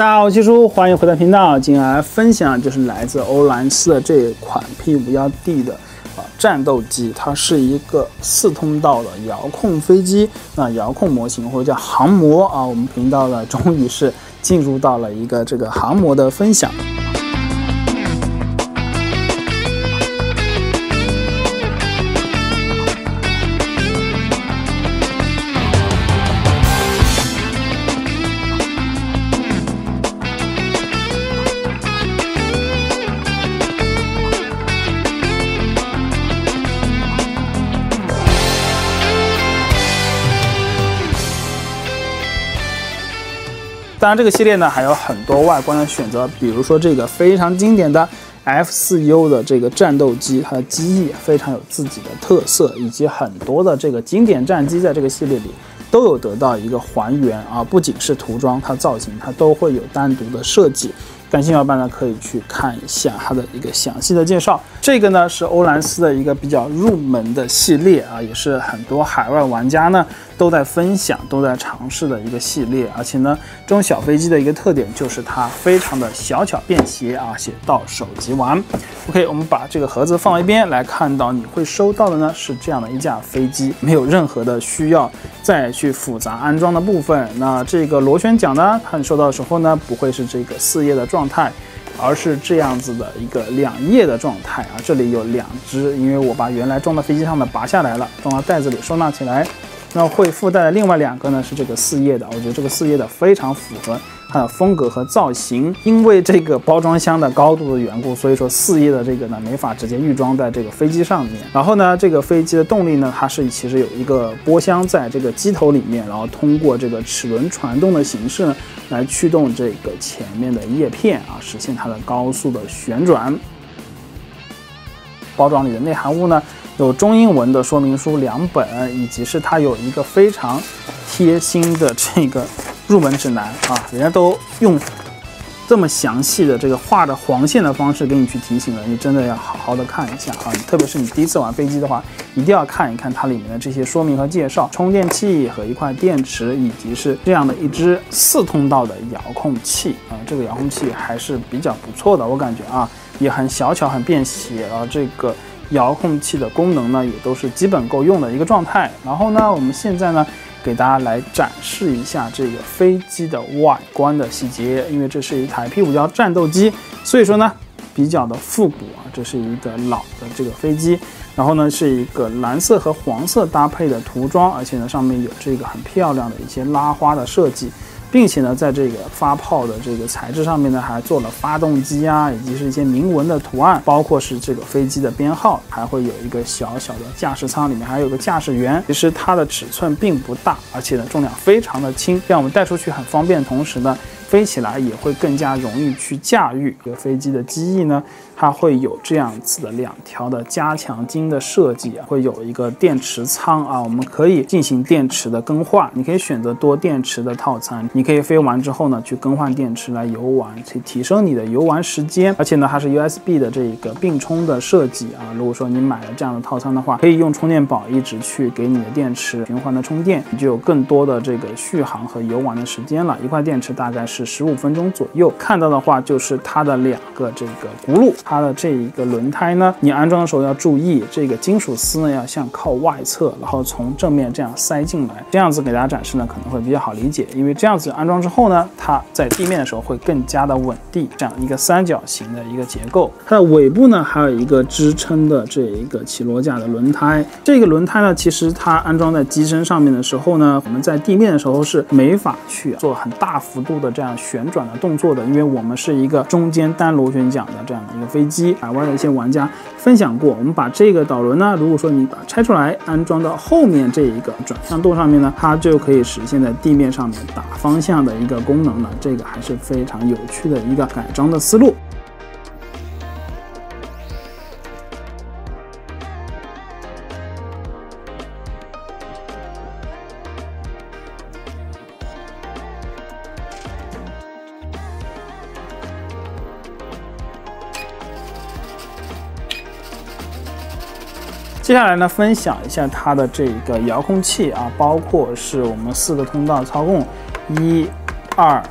大家好，我是七叔，欢迎回到频道。今天来分享就是来自欧蓝斯的这款 P51D 的战斗机，它是一个4通道的遥控飞机，遥控模型或者叫航模啊。我们频道呢终于是进入到了一个这个航模的分享。 当然，这个系列呢还有很多外观的选择，比如说这个非常经典的 F4U 的这个战斗机，它的机翼非常有自己的特色，以及很多的这个经典战机在这个系列里都有得到一个还原啊，不仅是涂装，它造型它都会有单独的设计。 感兴趣的伙伴呢，可以去看一下它的一个详细的介绍。这个呢是欧蓝斯的一个比较入门的系列啊，也是很多海外玩家呢都在分享、都在尝试的一个系列。而且呢，这种小飞机的一个特点就是它非常的小巧便携啊，且到手即玩。OK， 我们把这个盒子放一边，来看到你会收到的呢是这样的一架飞机，没有任何的需要再去复杂安装的部分。那这个螺旋桨呢，它收到的时候呢，不会是这个4页的状态，而是这样子的一个2页的状态啊。这里有2只，因为我把原来装到飞机上的拔下来了，装到袋子里收纳起来。那会附带的另外2个呢是这个4页的，我觉得这个4页的非常符合它的风格和造型。因为这个包装箱的高度的缘故，所以说4页的这个呢没法直接预装在这个飞机上面。然后呢，这个飞机的动力呢，它是其实有一个波箱在这个机头里面，然后通过这个齿轮传动的形式呢，来驱动这个前面的叶片啊，实现它的高速的旋转。包装里的内含物呢，有中英文的说明书2本，以及是它有一个非常贴心的这个入门指南啊，人家都用这么详细的这个画着黄线的方式给你去提醒了，你真的要好好的看一下啊！特别是你第一次玩飞机的话，一定要看一看它里面的这些说明和介绍，充电器和一块电池，以及是这样的一支4通道的遥控器啊，这个遥控器还是比较不错的，我感觉啊，也很小巧很便携，然后这个遥控器的功能呢也都是基本够用的一个状态。然后呢，我们现在呢，给大家来展示一下这个飞机的外观的细节，因为这是一台 P51战斗机，所以说呢比较的复古啊。这是一个老的这个飞机，然后呢是一个蓝色和黄色搭配的涂装，而且呢上面有这个很漂亮的一些拉花的设计。 并且呢，在这个发泡的这个材质上面呢，还做了发动机啊，以及是一些铭文的图案，包括是这个飞机的编号，还会有一个小小的驾驶舱，里面还有个驾驶员。其实它的尺寸并不大，而且呢重量非常的轻，让我们带出去很方便，同时呢飞起来也会更加容易去驾驭。这个飞机的机翼呢，它会有这样子的2条的加强筋的设计，会有一个电池仓啊，我们可以进行电池的更换，你可以选择多电池的套餐，你可以飞完之后呢，去更换电池来游玩，去提升你的游玩时间。而且呢，它是 USB 的这个并充的设计啊。如果说你买了这样的套餐的话，可以用充电宝一直去给你的电池循环的充电，你就有更多的这个续航和游玩的时间了。一块电池大概是15分钟左右。看到的话就是它的2个这个轱辘，它的这一个轮胎呢，你安装的时候要注意，这个金属丝呢要向靠外侧，然后从正面这样塞进来，这样子给大家展示呢可能会比较好理解，因为这样子安装之后呢，它在地面的时候会更加的稳定，这样一个3角形的一个结构。它的尾部呢还有一个支撑的这一个起落架的轮胎，这个轮胎呢其实它安装在机身上面的时候呢，我们在地面的时候是没法去做很大幅度的这样旋转的动作的，因为我们是一个中间单螺旋桨的这样的一个飞机。海外的一些玩家分享过，我们把这个导轮呢，如果说你把它拆出来安装到后面这一个转向舵上面呢，它就可以实现在地面上面打方向的一个功能了，这个还是非常有趣的一个改装的思路。接下来呢，分享一下它的这个遥控器啊，包括是我们4个通道操控，1、2、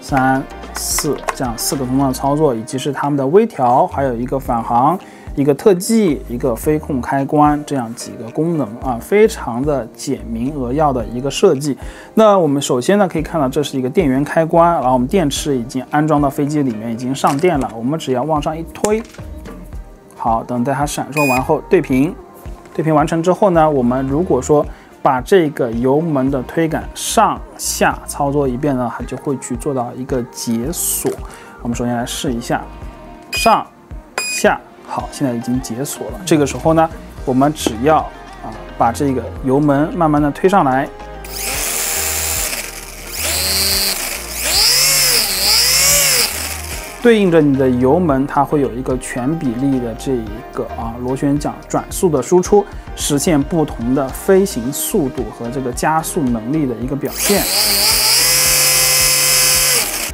3、4这样4个通道的操作，以及是它们的微调，还有一个返航、一个特技、一个飞控开关这样几个功能啊，非常的简明扼要的一个设计。那我们首先呢可以看到这是一个电源开关，然后我们电池已经安装到飞机里面，已经上电了，我们只要往上一推，好，等待它闪烁完后对平完成之后呢，我们如果说把这个油门的推杆上下操作一遍呢，它就会去做到一个解锁。我们首先来试一下，上下，好，现在已经解锁了。这个时候呢，我们只要把这个油门慢慢的推上来，对应着你的油门，它会有一个全比例的这一个螺旋桨转速的输出，实现不同的飞行速度和这个加速能力的一个表现。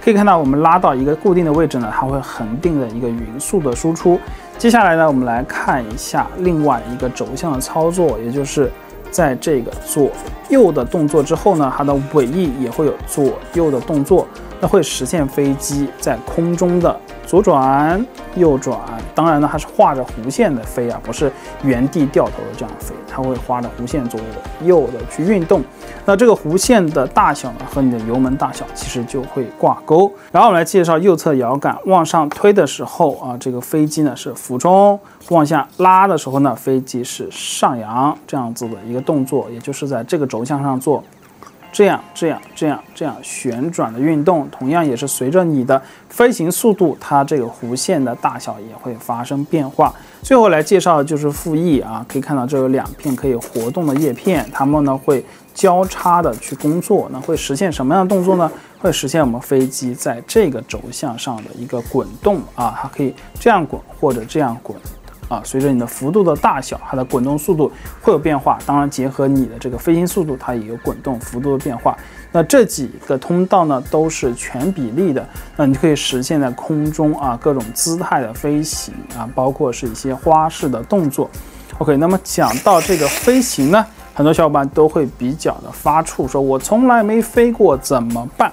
可以看到，我们拉到一个固定的位置呢，它会恒定的一个匀速的输出。接下来呢，我们来看一下另外一个轴向的操作，也就是在这个左右的动作之后呢，它的尾翼也会有左右的动作。那会实现飞机在空中的左转、右转，当然呢，它是画着弧线的飞啊，不是原地掉头的这样飞，它会画着弧线左右的去运动。那这个弧线的大小呢，和你的油门大小其实就会挂钩。然后我们来介绍右侧摇杆往上推的时候这个飞机呢是俯冲；往下拉的时候呢，飞机是上扬，这样子的一个动作，也就是在这个轴向上做。这样旋转的运动，同样也是随着你的飞行速度，它这个弧线的大小也会发生变化。最后来介绍的就是副翼可以看到这有2片可以活动的叶片，它们呢会交叉的去工作，那会实现什么样的动作呢？会实现我们飞机在这个轴向上的一个滚动它可以这样滚或者这样滚。随着你的幅度的大小，它的滚动速度会有变化。当然，结合你的这个飞行速度，它也有滚动幅度的变化。那这几个通道呢，都是全比例的。那你可以实现在空中各种姿态的飞行包括是一些花式的动作。OK， 那么讲到这个飞行呢，很多小伙伴都会比较的发怵，说我从来没飞过，怎么办？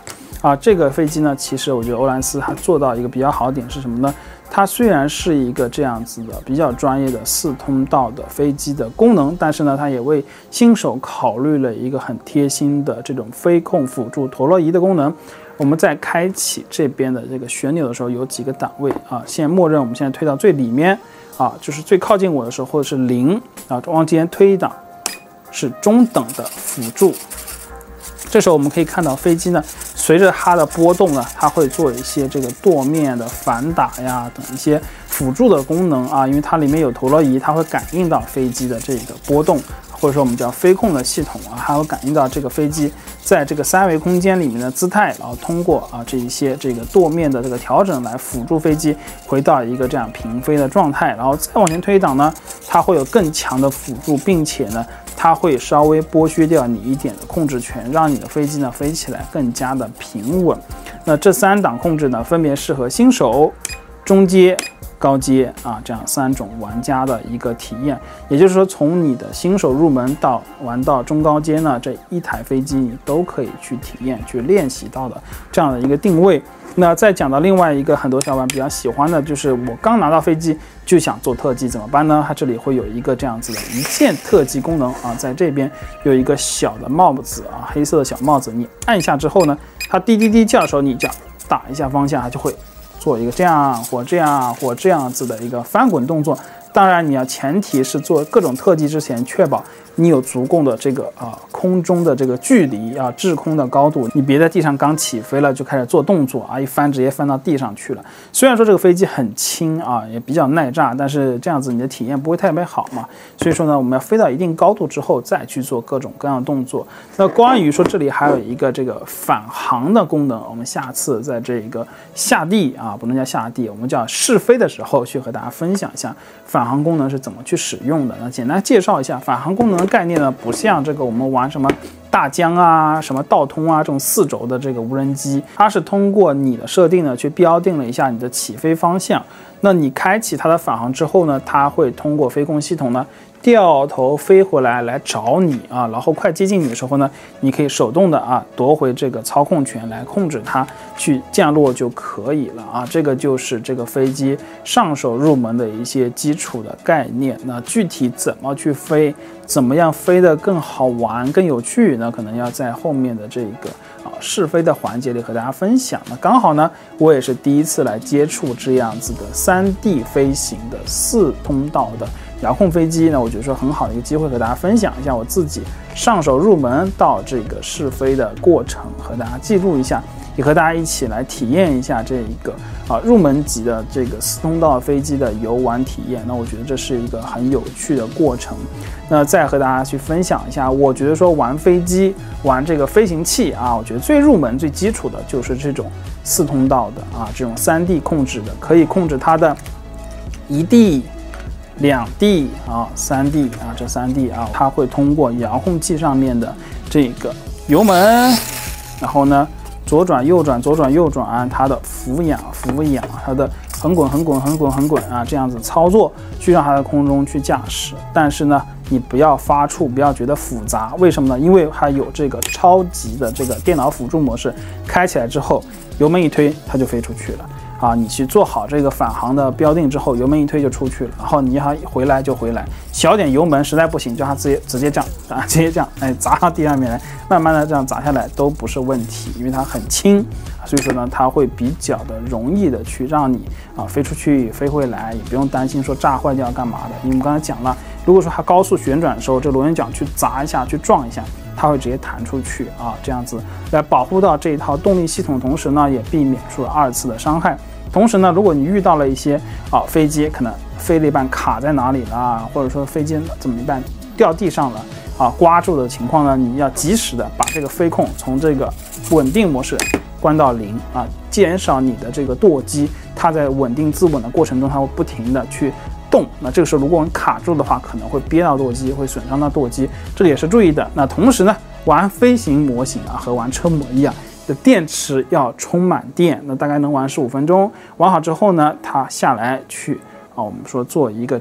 这个飞机呢，其实我觉得欧蓝斯它做到一个比较好的点是什么呢？它虽然是一个这样子的比较专业的4通道的飞机的功能，但是呢，它也为新手考虑了一个很贴心的这种飞控辅助陀螺仪的功能。我们在开启这边的这个旋钮的时候，有几个档位现在默认我们现在推到最里面就是最靠近我的时候，或者是0往前推一档是中等的辅助。这时候我们可以看到飞机呢，随着它的波动呢，它会做一些这个舵面的反打呀等一些辅助的功能因为它里面有陀螺仪，它会感应到飞机的这个波动，或者说我们叫飞控的系统它会感应到这个飞机在这个3维空间里面的姿态，然后通过这一些这个舵面的这个调整来辅助飞机回到一个这样平飞的状态，然后再往前推一档呢，它会有更强的辅助，并且呢，它会稍微剥削掉你一点的控制权，让你的飞机呢飞起来更加的平稳。那这3档控制呢，分别适合新手、中阶、高阶这样3种玩家的一个体验。也就是说，从你的新手入门到玩到中高阶呢，这一台飞机你都可以去体验、去练习到的这样的一个定位。那再讲到另外一个很多小伙伴比较喜欢的，就是我刚拿到飞机就想做特技怎么办呢？它这里会有一个这样子的一键特技功能在这边有一个小的帽子黑色的小帽子，你按下之后呢，它滴滴滴叫的时候，你这样打一下方向，它就会做一个这样或这样或这样子的一个翻滚动作。当然，你要前提是做各种特技之前，确保你有足够的这个空中的这个距离制空的高度，你别在地上刚起飞了就开始做动作一翻直接翻到地上去了。虽然说这个飞机很轻也比较耐炸，但是这样子你的体验不会特别好嘛。所以说呢，我们要飞到一定高度之后再去做各种各样的动作。那关于说这里还有一个这个返航的功能，我们下次在这个下地不能叫下地，我们叫试飞的时候去和大家分享一下返航功能是怎么去使用的。那简单介绍一下返航功能的概念呢，不像这个我们玩什么大疆什么道通这种4轴的这个无人机，它是通过你的设定呢去标定了一下你的起飞方向。那你开启它的返航之后呢，它会通过飞控系统呢掉头飞回来找你啊，然后快接近你的时候呢，你可以手动的夺回这个操控权来控制它去降落就可以了啊。这个就是这个飞机上手入门的一些基础的概念。那具体怎么去飞，怎么样飞得更好玩、更有趣，那可能要在后面的这个试飞的环节里和大家分享。那刚好呢，我也是第一次来接触这样子的3D 飞行的4通道的遥控飞机，那我觉得说很好的一个机会和大家分享一下我自己上手入门到这个试飞的过程，和大家记录一下，也和大家一起来体验一下这一个入门级的这个4通道飞机的游玩体验。那我觉得这是一个很有趣的过程。那再和大家去分享一下，我觉得说玩飞机、玩这个飞行器我觉得最入门、最基础的就是这种4通道的这种3D 控制的，可以控制它的1D、2D、3D这3D 它会通过遥控器上面的这个油门，然后呢左转右转左转右转，它的俯仰，它的横滚这样子操作，去让它在空中去驾驶。但是呢，你不要发怵，不要觉得复杂，为什么呢？因为它有这个超级的这个电脑辅助模式，开起来之后，油门一推，它就飞出去了。你去做好这个返航的标定之后，油门一推就出去了，然后你要回来就回来，小点油门，实在不行叫它直接这样，砸到地上面来，慢慢的这样砸下来都不是问题，因为它很轻，所以说呢，它会比较的容易的去让你飞出去飞回来，也不用担心说炸坏掉干嘛的。因为我们刚才讲了，如果说它高速旋转的时候，这螺旋桨去砸一下，去撞一下，它会直接弹出去这样子来保护到这一套动力系统，同时呢也避免出了2次的伤害。同时呢，如果你遇到了一些飞机可能飞了一半卡在哪里了，或者说飞机怎么一半掉地上了刮住的情况呢，你要及时的把这个飞控从这个稳定模式关到0减少你的这个舵机，它在稳定自稳的过程中，它会不停的去动。那这个时候如果你卡住的话，可能会憋到舵机，会损伤到舵机，这里也是注意的。那同时呢，玩飞行模型和玩车模一样，的电池要充满电，那大概能玩15分钟。玩好之后呢，它下来去我们说做一个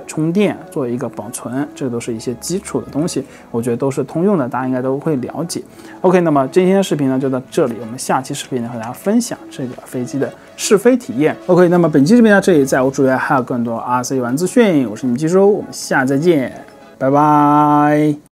充电，做一个保存，这都是一些基础的东西，我觉得都是通用的，大家应该都会了解。OK， 那么今天的视频呢就到这里，我们下期视频呢和大家分享这个飞机的试飞体验。OK， 那么本期视频呢这里在我主页还有更多RC 玩资讯，我是你们基叔，我们下次再见，拜拜。